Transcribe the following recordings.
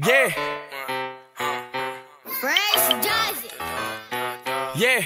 Yeah. Fresh does it. Yeah.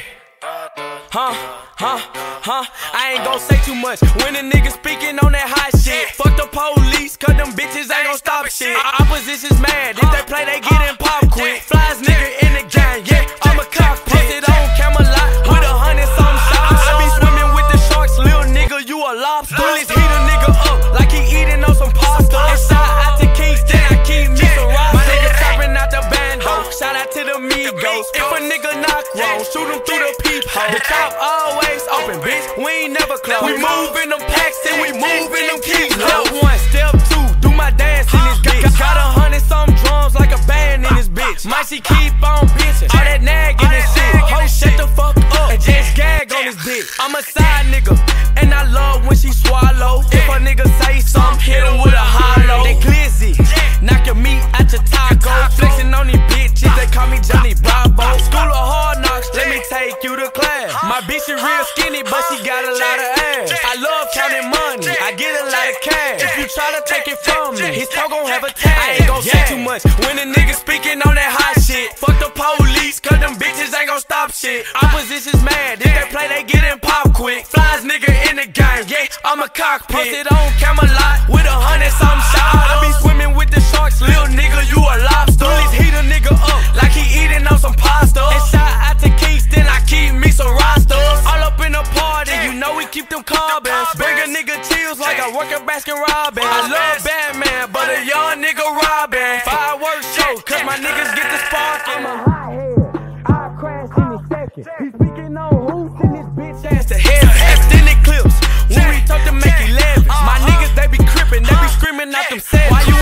I ain't gon' say too much when a nigga speaking on that hot shit. Fuck the police, cause them bitches ain't gon' stop shit. Opposition's mad, if they play, they gettin' pop quick. Flies nigga in the gang, yeah, I'm a cockpit. Posted on Camelot with 100-something shots. I be swimming with the sharks, little nigga, you a lobster. Bullets heat a nigga up like he eating on some pasta. And shout out to Kingston, I keep me some rasta. My nigga chopping out the bando, shout out to the Migos. If a nigga knock wrong, shoot him through the peephole. The top always open, bitch, we ain't never close. We move in them packs and we move in them keys. Step 1, step 2, do my dance in this bitch. Got 100-something drums like a band in this bitch. Might she keep on bitchin', all that nagging and shit. Ho, shut the fuck up and just gag on this dick. I'm a side nigga, and I love when she swallow. If a nigga say something, hit him with a hollow. They glizzy, knock your meat out your taco. Flexing on these bitches, they call me Johnny Bravo. School of hard knocks, let me take you to class. My bitch is real skinny, but she got a lot of ass. I love counting money, I get a lot of cash. If you try to take it from me, his toe gon' have a tag. I ain't gon' say too much when a nigga speaking on that hot shit. Fuck the police, cause them bitches ain't gon' stop shit. Opposition's mad, if they play, they gettin' pop quick. Flies nigga in the game, yeah, I'm a cockpit. Posted on Camelot with 100-something shots. I be swimming with the sharks, little nigga, you a lobster. Bullets heat a nigga up like he eating on some pasta. And shout out to Kingston, I keep me some rosters. All up in the party, you know we keep them carbons. Bring a nigga chills like I work at Baskin-Robbins. I love Batman, but a young nigga robbing. Fireworks show, cause my niggas get the spark. I'm a hothead, I'll crash in a second. He speaking on who's in this bitch ass to heaven. Extended clips, when we talk to make 11. My niggas, they be crippin', they be screaming out them sevens.